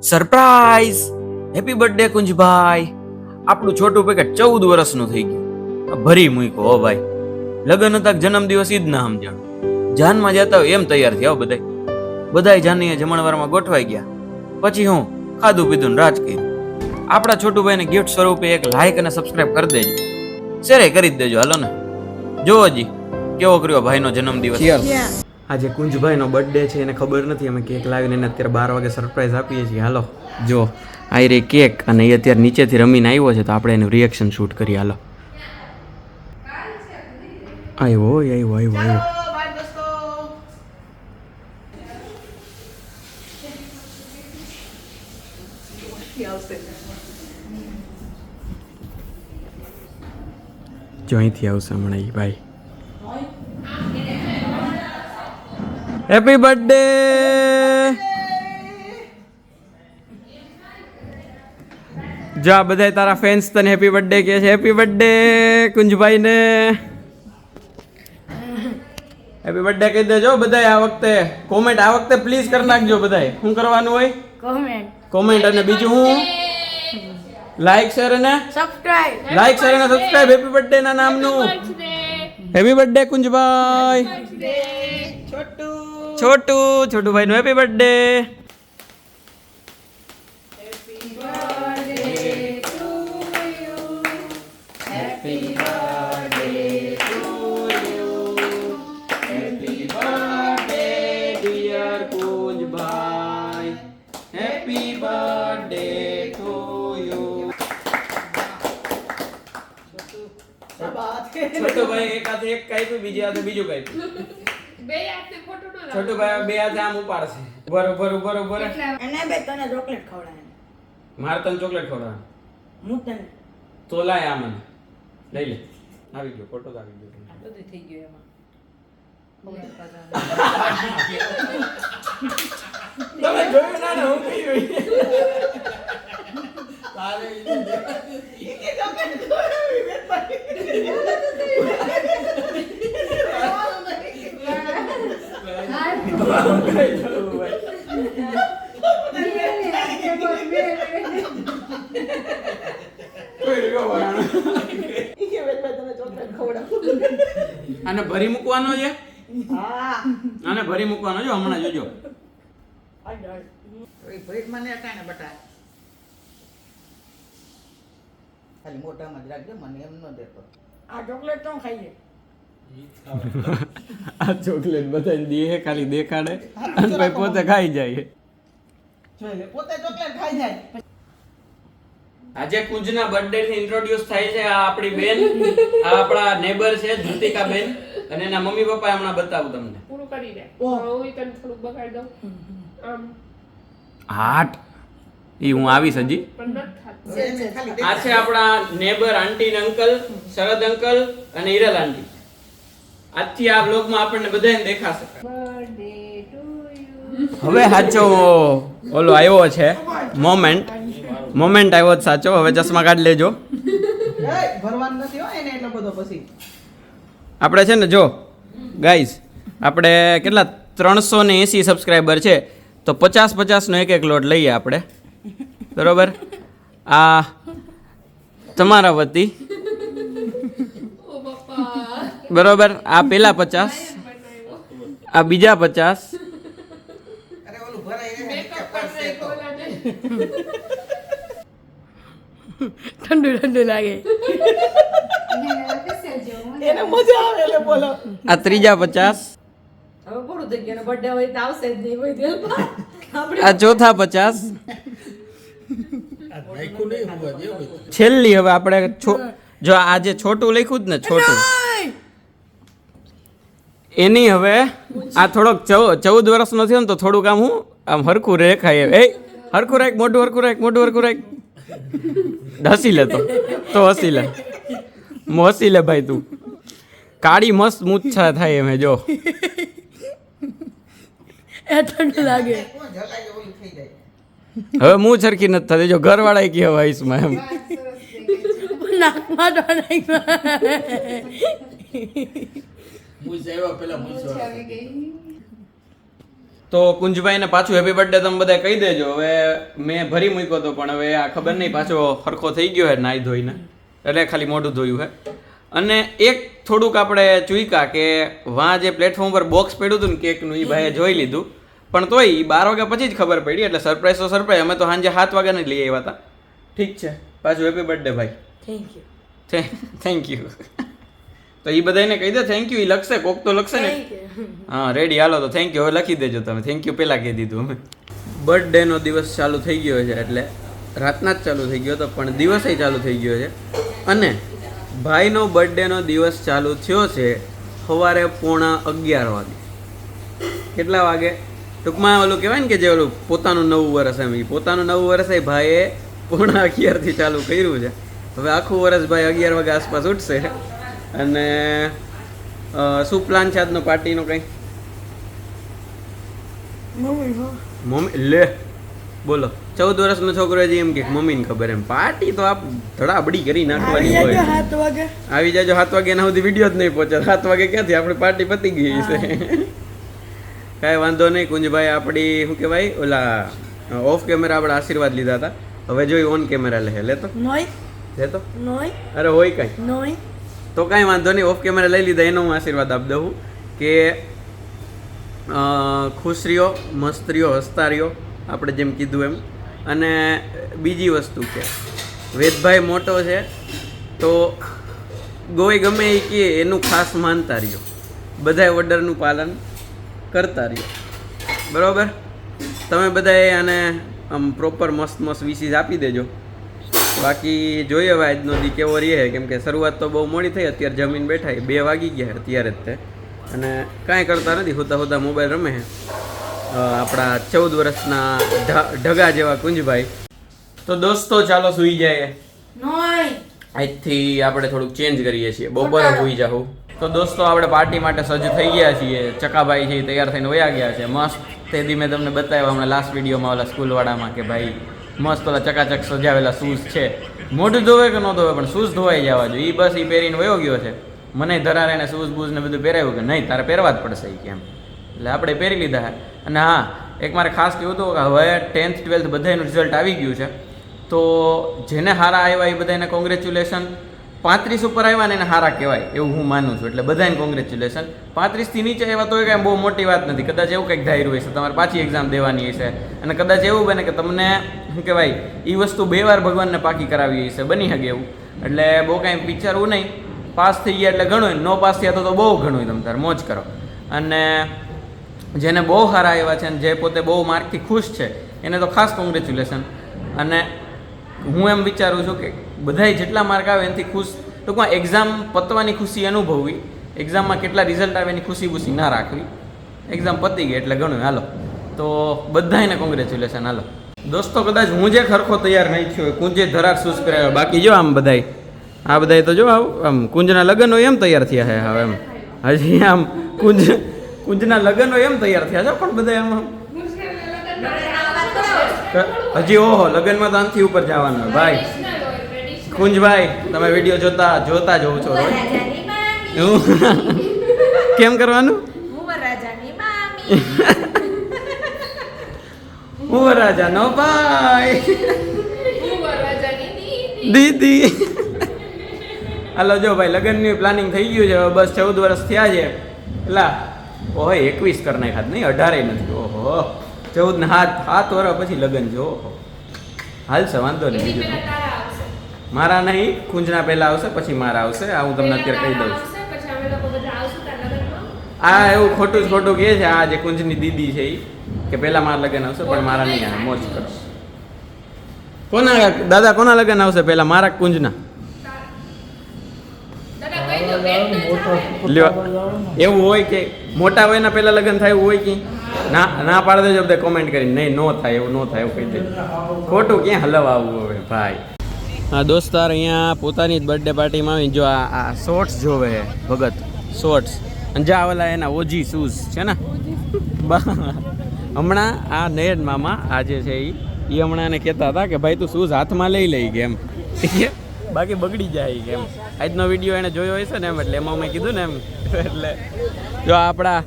Surprise! Happy birthday કુંજભાઈ. આપણું છોટું packet 14 વર્ષનું થઈ ગયું. ભરી મૂક્યો હો ભાઈ. લગન હતા જન્મદિવસ ઈ જ ના સમજાણ. જાનમાં જતા હોય એમ તૈયાર થયા બધાય જાનીએ જમણવારમાં ગોઠવાઈ ગયા. પછી હું ખાધું પીધું ને રાજ કર્યું. આપણા છોટુભાઈને ગિફ્ટ સ્વરૂપે એક લાઈક અને સબસ્ક્રાઇબ કરી દેજો. શેરે કરી જ દેજો. હાલો ને, જોવો જી કેવો કર્યો ભાઈનો જન્મદિવસ. આજે કુંજભાઈનો બર્થડે છે, એને ખબર નથી. અમે કેક લાવીને એને અત્યારે 12 વાગે સરપ્રાઈઝ આપીએ છીએ. હાલો જો આ રે કેક, અને એ અત્યારે નીચેથી રમીને આવ્યો છે, તો આપણે એનું રિએક્શન શૂટ કરીએ. હાલો, આવ્યો. જો અહીંથી આવશે હમણાં ઈ ભાઈ. Happy birthday. જો આ બધા તારા ફેન્સ તને હેપી બર્થડે કહે છે. હેપી બર્થડે કુંજભાઈ ને. હેપી બર્થડે કહી દેજો બધાય. આ વખતે કોમેન્ટ આ વખતે પ્લીઝ કરી નાખજો બધાય. શું કરવાનું હોય? કોમેન્ટ અને બીજું હું લાઈક શેર અને સબસ્ક્રાઇબ. લાઈક શેર અને સબસ્ક્રાઇબ હેપી બર્થડે ના નામનું. Happy birthday કુંજભાઈ. છોટુભાઈ નું હેપી બર્થડે. છોટુભાઈ એક હાથે એક કાપ્યું, બીજી હાથે બીજું કાપ્યું. બે હાથે ફોટો ન લાવ. છોટુભાઈ બે હાથે આમ ઉપાડશે. બરોબર. એને બે તને ચોકલેટ ખવડાવે. મારે તને ચોકલેટ ખવડાવે. હું તને તો લાય આ મને લઈ લે. આવી ગયો ફોટો તો આવી ગયો. આ બધું થઈ ગયું એમાં. તમે જોયું ના હું કઈ હોય. તારે ઈ ચોકલેટ આને ભરી મૂકવાનો છે. આને ભરી મૂકવાનો જો હમણાં જોજો. મને કાને બટા ખાલી મોટામાં જ રાખજો, મને એમ ન દેતો. આ ચોકલેટ તો ખાઈએ. આ ચોકલેટ બધાને દે, ખાલી દેખાડે અને ભાઈ પોતે ખાઈ જાય. પોતે ચોકલેટ ખાઈ જાય. આજે કુંજના બર્થડે થી ઇન્ટ્રોડ્યુસ થાય છે. આ આપણી બેન, આ આપણા નેબર છે ધૃતિકા બેન, અને એના મમ્મી પપ્પા હમણાં બતાવું તમને. પૂરું કરી દે. હું તને થોડું બગાડ દઉં. આમ હાટ ઈ હું આવીશ હજી. પણ ન થાત. આ છે આપણા નેબર આંટી ને અંકલ, શરદ અંકલ અને હિરલ આંટી. આજથી આ બ્લોગમાં આપણને બધાને દેખાશે. Birthday to you. હવે સાચો ઓલો આવ્યો છે મોમેન્ટ આવ્યો સાચો. હવે ચશ્મા કાઢી લેજો. ભરવાનું નથી હો એને એટલો બધો. પછી આપણે છે ને જો ગાઈઝ, આપણે કેટલા 380 સબસ્ક્રાઈબર છે, તો 50 નો એક લોટ લઈએ આપણે. બરોબર. આ તમારા વતી. ઓ બાપા. બરોબર. આ પેલા 50, આ બીજા 50. અરે ઓલું ભરાય મેકઅપ કરશે કોલાને. ઠંડુ લાગે. એને મજા આવે એટલે બોલો. આ ત્રીજા 50. હવે પૂરું થઈ ગયું. બર્થડે હોય તો આવશે જ નહીં કોઈ દિલ પર. આ ચોથા 50. છેલ્લી હવે આપણે જો આ જે છોટું લખ્યું જ ને, છોટું એની હવે આ થોડોક 14 વર્ષનો થયો ને, તો થોડુંક આમ હું આમ હરખું રેખાય. હરખું રાખ, મોઢું હરખું રાખ. હસી લે તો હસી લે. હસી લે ભાઈ તું. કાળી મસ્ત મૂછા થાય એમ. જો એ ઠંડુ લાગે. હવે હું સરખી નથી થતી. જો ઘરવાળા કે વયસમાં એમ નાકમાં તો તો કુંજભાઈને પાછું હેપી બર્થડે તમે બધા કહી દેજો. હવે મેં ભરી મૂક્યો હતો પણ હવે આ ખબર નહીં પાછો હરખો થઈ ગયો હે નાઈ ધોઈને, એટલે ખાલી મોઢું ધોયું હે. અને એક થોડુંક આપણે ચૂક્યા કે વાં જે પ્લેટફોર્મ પર બોક્સ પડ્યું હતું ને કેકનું, એ ભાઈએ જોઈ લીધું, પણ તોય 12 વાગ્યા પછી જ ખબર પડી. એટલે સરપ્રાઈઝ તો સરપ્રાઈઝ, અમે તો સાંજે 7 વાગ્યા લઈ આવ્યા હતા. ઠીક છે, પાછું હેપી બર્થડે ભાઈ. Thank you. તો એ બધાને કહી દે થેન્ક યુ. એ લખશે, કોક તો લખશે ને. હા રેડી, હાલો તો થેન્ક યુ હવે લખી દેજો તમે. થેન્ક યુ પહેલાં કહી દીધું અમે. બર્થડેનો દિવસ ચાલુ થઈ ગયો છે, એટલે રાતના જ ચાલુ થઈ ગયો હતો પણ દિવસે ચાલુ થઈ ગયો છે. અને ભાઈનો બર્થડેનો દિવસ ચાલુ થયો છે સવારે 11:15 વાગે. કેટલા વાગે? ટૂંકમાં ઓલું કહેવાય ને કે જે ઓલું પોતાનું નવું વર્ષ, એમ પોતાનું નવું વર્ષ એ ભાઈએ 11:15 ચાલુ કર્યું છે. હવે આખું વર્ષ ભાઈ 11 વાગે આસપાસ ઉઠશે. અને શું પ્લાન છે આજનો પાર્ટીનો કંઈ? મમ્મી લે બોલો. 14 વર્ષનો છોકરો હજી એમ કે મમ્મીને ખબર, એમ પાર્ટી તો આપ ધડાબડી કરી નાખવાની હોય. આવી જાજો 7 વાગે એના સુધી વિડીયો જ નહીં પહોંચે. 7 વાગે ક્યાંથી આપણી પાર્ટી પતી ગઈ છે. કાંઈ વાંધો નહીં કુંજભાઈ. આપણી શું કહેવાય ઓલા ઓફ કેમેરા આપણે આશીર્વાદ લીધા હતા, હવે જોઈ ઓન કેમેરા લેતો લેતો. અરે હોય કાંઈ તો કાંઈ વાંધો નહીં, ઓફ કેમેરા લઈ લીધા એનો હું આશીર્વાદ આપી દઉં કે ખુશ રહ્યો, મસ્ત રહ્યો, હસતા રહ્યો, આપણે જેમ કીધું એમ. અને બીજી વસ્તુ કે વેદભાઈ મોટો છે તો ગોય ગમે એ કે એનું ખાસ માનતા રહ્યો, બધાએ ઓર્ડરનું પાલન કરતા રહ્યો. બરાબર? તમે બધાએ આને આમ પ્રોપર મસ્ત વિશીસ આપી દેજો. બાકી જોઈએ હવે આજનો દી કેવો રહે, કેમ કે શરૂઆત તો બહુ મોડી થઈ. અત્યારે જમીન બેઠા 2 વાગી ગયા અત્યારે જ તે. અને કાંઈ કરતા નથી, હોતા મોબાઈલ રમે છે આપણા 14 વર્ષના ઢગા જેવા કુંજભાઈ. તો દોસ્તો ચાલો સૂઈ જાય. આજથી આપણે થોડુંક ચેન્જ કરીએ છીએ, બપોરે સૂઈ જાઉં. તો દોસ્તો આપણે પાર્ટી માટે સજ્જ થઈ ગયા છીએ. ચકાભાઈ છે તૈયાર થઈને વયા ગયા છે મસ્ત. તેથી મેં તમને બતાવ્યા હમણાં લાસ્ટ વિડીયોમાં ઓલા સ્કૂલવાળામાં કે ભાઈ મસ્ત ઓલા ચકાચક સજાવેલા શૂઝ છે. મોઢું ધોવે કે ન ધોવે પણ શૂઝ ધોવાઈ જવા જોઈએ. એ બસ એ પહેરીને વયો ગયો છે. મને ધરારે એને શૂઝ બૂઝ ને બધું પહેરાવ્યું કે નહીં તારે પહેરવા જ પડશે એ કેમ, એટલે આપણે પહેરી લીધા. અને હા એક મારે ખાસ કહેવું હતું કે હવે 10th 12th બધાનું રિઝલ્ટ આવી ગયું છે. તો જેને સારા આવ્યા એ બધાને કોંગ્રેચ્યુલેશન. 35 ઉપર આવ્યા ને એને સારા કહેવાય એવું હું માનું છું, એટલે બધાને કોંગ્રેચ્યુલેશન. 35 થી નીચે આવ્યા તો એ કાંઈ બહુ મોટી વાત નથી. કદાચ એવું કંઈક ધાર્યું હશે તમારે પાછી એક્ઝામ દેવાની હશે, અને કદાચ એવું બને કે તમને શું કહેવાય એ વસ્તુ 2 વાર ભગવાનને પાકી કરાવી હશે, બની શકે એવું. એટલે બહુ કાંઈ વિચારવું નહીં. પાસ થઈ ગયા એટલે ઘણું, નો પાસ થયા તો બહુ ઘણું, તમે તારે મોજ કરો. અને જેને બહુ સારા આવ્યા છે અને જે પોતે બહુ માર્કથી ખુશ છે એને તો ખાસ કોંગ્રેચ્યુલેશન. અને હું એમ વિચારું છું કે બધાય જેટલા માર્ક આવે એનાથી ખુશ, ટૂંકમાં એક્ઝામ પતવાની ખુશી અનુભવવી, એક્ઝામમાં કેટલા રિઝલ્ટ આવે એની ખુશી ના રાખવી. એક્ઝામ પતી ગઈ એટલે ઘણું. હાલો તો બધાને કોંગ્રેચ્યુલેશન. હાલો દોસ્તો, કદાચ હું જે ખરખો તૈયાર નહીં થયો, કુંજે ધરાર શૂઝ પહેરાવ્યો, બાકી જો આમ બધાય આ બધાય તો જો આમ કુંજના લગ્ન હોય એમ તૈયાર થયા છે હવે. એમ હજી આમ કુંજના લગ્ન હોય એમ તૈયાર થયા છે પણ બધા આમ હજી ઓહો લગ્નમાં તો આનથી ઉપર જવાનું ભાઈ. કુંજભાઈ તમે વિડીયો જોતા જોઉં છો કેમ કરવાનું? હું રાજાનો ભાઈ દીદી. હાલો જો ભાઈ લગ્નની પ્લાનિંગ થઈ ગયું છે. બસ 14 વર્ષ થયા છે. એટલા ઓહો 21 કરી નાખ્યા નહીં, 18 નથી. ઓહો 14 ને 7 વર્ષ પછી લગ્ન છે. ઓહો હાલશે વાંધો નહીં. બીજું મારા નહીં, કુંજના પહેલા આવશે પછી મારા આવશે. આ હું તમને અત્યારે કહી દઉં છું. આ એવું ખોટું કહે છે આ જે કુંજની દીદી છે એ કે પહેલા મારા લગ્ન આવશે પણ મારા નહીં આવે. મોજ કરો. કોના દાદા કોના લગ્ન આવશે પહેલા, મારા કુંજના? એવું હોય કે મોટા હોય ને પહેલા લગ્ન થાય એવું હોય કે ના પાડી દેજો બધા કોમેન્ટ કરીને. નહીં નો થાય એવું, નો થાય એવું કહી દેજો. ખોટું ક્યાં હલવા આવવું હવે ભાઈ. હા દોસ્તાર અહીંયા પોતાની જ બર્થડે પાર્ટીમાં આવીને જો આ શોર્ટ્સ જોવે છે ભગત, શોર્ટ્સ. અને જા ઓલા એના ઓજી શૂઝ છે ને હમણાં આ નયન મામા આજે છે એ હમણાં એને કહેતા હતા કે ભાઈ તું શૂઝ હાથમાં લઈ કે એમ, બાકી બગડી જાય કે એમ. આજનો વિડીયો એને જોયો હશે ને એમ, એટલે એમાં મેં કીધું ને એમ. એટલે જો આપણા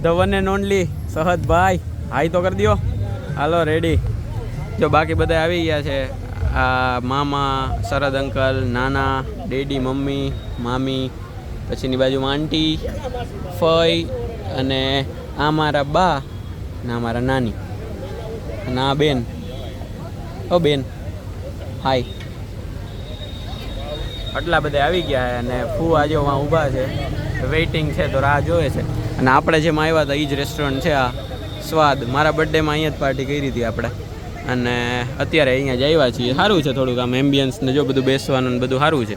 ધ વન એન્ડ ઓનલી સહદભાઈ હાઈ તો કરી દો. હાલો રેડી. જો બાકી બધા આવી ગયા છે. આ મામા, શરદ અંકલ, નાના, ડેડી, મમ્મી, મામી, પછીની બાજુમાં આંટી, ફઈ અને આ મારા બા ને આ મારા નાની અને આ બેન. ઓ બેન હાય. આટલા બધા આવી ગયા છે અને ફૂ આજે વાં ઊભા છે, વેઇટિંગ છે તો રાહ જોવે છે. અને આપણે જેમ આવ્યા હતા એ જ રેસ્ટોરન્ટ છે આ સ્વાદ. મારા બર્થડેમાં અહીંયા જ પાર્ટી કરી હતી આપણે અને અત્યારે અહીંયા જ આવ્યા છીએ. સારું છે થોડુંક આમ એમ્બિયન્સ ને જો બધું બેસવાનું ને બધું સારું છે.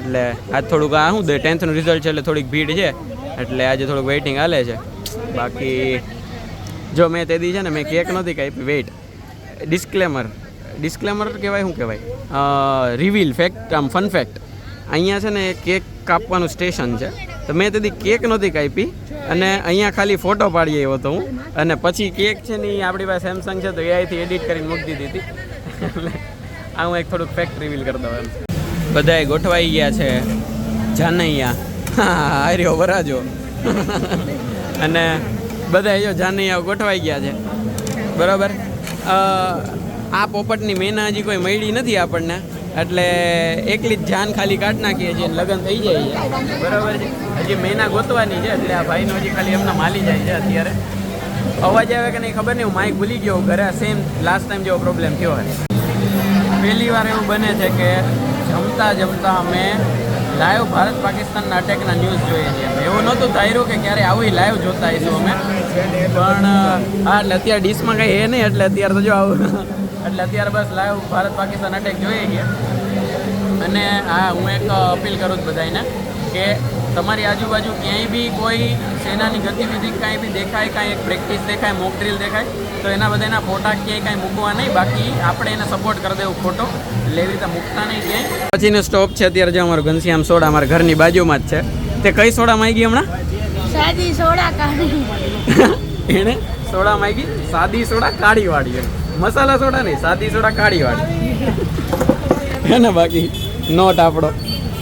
એટલે આજ થોડુંક આ શું 10th રિઝલ્ટ છે એટલે થોડીક ભીડ છે એટલે આજે થોડુંક વેઇટિંગ હાલે છે. બાકી જો મેં તે દી છે ને મેં કેક નહોતી કાપી. વેઇટ, ડિસ્ક્લેમર કહેવાય, શું કહેવાય, રિવીલ ફેક્ટ, આમ ફન ફેક્ટ. અહીંયા છે ને કેક કાપવાનું સ્ટેશન છે તો મેં તેથી કેક નહોતી કાપી અને અહીંયા ખાલી ફોટો પાડી આવ્યો હતો હું. અને પછી કેક છે ને એ આપણી પાસે સેમસંગ છે તો એઆઈથી એડિટ કરીને મૂકી દીધી હતી. એટલે આ હું એક થોડુંક ફેક્ટ રિવીલ કરી દઉં એમ. બધાએ ગોઠવાઈ ગયા છે જાનૈયા. હા રહ્યો વરાજો. અને બધા જો જાનૈયા ગોઠવાઈ ગયા છે બરાબર. આ પોપટની મેના હજી કોઈ મળી નથી આપણને એટલે એકલી જ જાન ખાલી કાઢ નાખીએ છીએ લગ્ન થઈ જાય છે બરાબર છે. હજી મહિના ગોતવાની છે એટલે આ ભાઈનો હજી ખાલી એમના માલી જાય છે. અત્યારે અવાજ આવે કે નહીં ખબર નહીં, હું માઇક ભૂલી ગયો ઘરે. સેમ લાસ્ટ ટાઈમ જેવો પ્રોબ્લેમ થયો હોય. પહેલી વાર એવું બને છે કે જમતા અમે લાઈવ ભારત પાકિસ્તાનના અટેકના ન્યૂઝ જોઈએ છીએ. એવું નહોતું ધાર્યું કે ક્યારે આવી લાઈવ જોતા આવીશું અમે, પણ હા એટલે અત્યારે ડીશમાં કંઈ એ નહીં એટલે અત્યારે તો જો આવું એટલે અત્યારે બસ લાઈવ ભારત પાકિસ્તાન અટેક જોઈએ છીએ. અને હા હું એક અપીલ કરું છું બધાને કે તમારી આજુબાજુ ક્યાંય બી કોઈ સેનાની ગતિવિધિ કાંઈ બી દેખાય, કાંઈ એક પ્રેક્ટિસ દેખાય, મોક ડ્રીલ દેખાય તો એના બધાના ફોટા ક્યાંય કાંઈ મૂકવા નહીં. બાકી આપણે એને સપોર્ટ કરી દેવું ફોટો, એટલે એવી રીતે મૂકતા નહીં ક્યાંય. પછીનો સ્ટોપ છે અત્યારે જો અમારો ઘનશ્યામ સોડા અમારા ઘરની બાજુમાં જ છે. તે કઈ સોડા માંગી હમણાં? સાદી સોડા કાઢી. એણે સોડા માંગી સાદી સોડા કાળી વાળી, મસાલા સોડા નહીં, સાદી સોડા કાળી વાળી. હે ને બાકી નોટ આપણો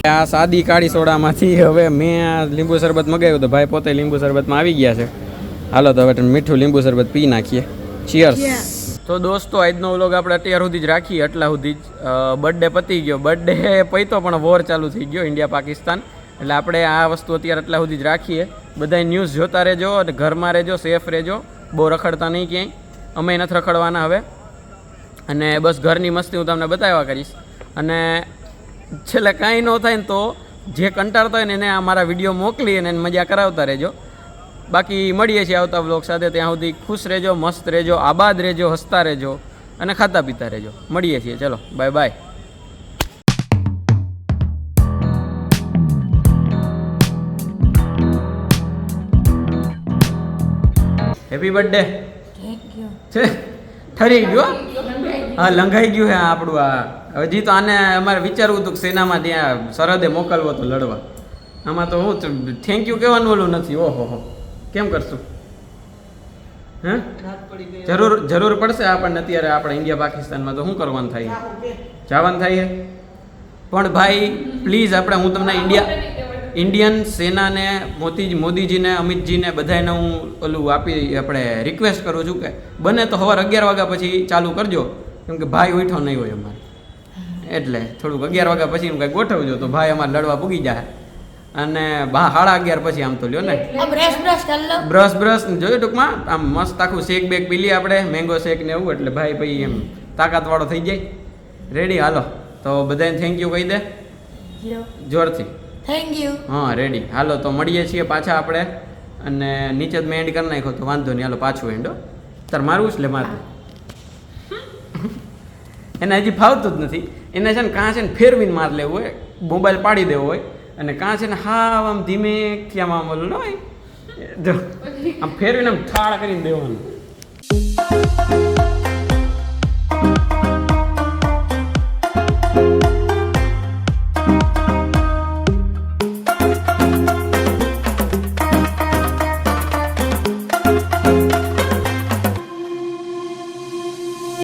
આ સાદી કાળી સોડામાંથી હવે મેં આ લીંબુ શરબત મગાવ્યું તો ભાઈ પોતે લીંબુ શરબતમાં આવી ગયા છે. હાલો તો હવે મીઠું લીંબુ શરબત પી નાખીએ. ચીયર્સ. તો દોસ્તો આજનો વ્લોગ આપણે અત્યાર સુધી જ રાખીએ, એટલા સુધી જ. બર્થડે પતી ગયો, બર્થડે પૈતો પણ વોર ચાલુ થઈ ગયો ઇન્ડિયા પાકિસ્તાન. એટલે આપણે આ વસ્તુ અત્યારે એટલા સુધી જ રાખીએ. બધા ન્યૂઝ જોતા રહેજો અને ઘરમાં રહેજો, સેફ રહેજો, બહુ રખડતા નહીં ક્યાંય. અમે નથી રખડવાના હવે. અને બસ ઘરની મસ્તી હું તમને બતાવ્યા કરીશ. અને છેલ્લે કાંઈ ન થાય ને તો જે કંટાળતા હોય ને એને આ મારા વિડીયો મોકલી અને એને મજા કરાવતા રહેજો. બાકી મળીએ છીએ આવતા વ્લોગ સાથે. ત્યાં સુધી ખુશ રહેજો, મસ્ત રહેજો, આબાદ રહેજો, હસતા રહેજો અને ખાતા પીતા રહેજો. મળીએ છીએ, ચલો બાય બાય. Happy birthday. છે ઠરી ગયો. હા લંઘાઈ ગયું હે આપણું. આ હજી તો આને અમારે વિચારવું હતું કે સેનામાં ત્યાં સરહદે મોકલવો તો લડવા. આમાં તો હું થેન્ક યુ કહેવાનું ઓલું નથી. ઓહો હો કેમ કરશું? હે જરૂર પડશે આપણને અત્યારે આપણે ઇન્ડિયા પાકિસ્તાનમાં તો શું કરવાનું થાય? જવાનું થાય છે. પણ ભાઈ પ્લીઝ આપણે હું તમને ઇન્ડિયન સેનાને મોદીજીને અમિતજીને બધાને હું ઓલું આપણે રિક્વેસ્ટ કરું છું કે બને તો સવાર 11 વાગ્યા પછી ચાલુ કરજો, કેમ કે ભાઈ ઉઠો નહીં હોય અમારે. એટલે થોડુંક 11 વાગ્યા પછી કંઈક ગોઠવજો તો ભાઈ અમારે લડવા પૂગી જાય. અને 11:30 પછી આમ તો લ્યો ને બ્રશ જોયું ટૂંકમાં આમ મસ્ત આખું શેક બેક પી લઈએ આપણે, મેંગો શેક ને એવું. એટલે ભાઈ ભાઈ એમ તાકાતવાળો થઈ જાય. રેડી? હાલો તો બધાને થેન્ક યુ કહી દે જોરથી. Thank you. હા રેડી. હાલો તો મળીએ છીએ પાછા આપણે. અને નીચે જ મેં એન્ડ કરી નાખ્યો તો વાંધો નહીં. હાલો પાછું એન્ડ. તાર મારવું છે? લે મારતું. એને હજી ફાવતું જ નથી. એને છે ને કાં છે ને ફેરવીને માર લેવું હોય, મોબાઈલ પાડી દેવો હોય. અને કાં છે ને હા આમ ધીમે ક્યાં આમ ઓલું ન હોય, આમ ફેરવીને આમ થાળ કરીને દેવાનું.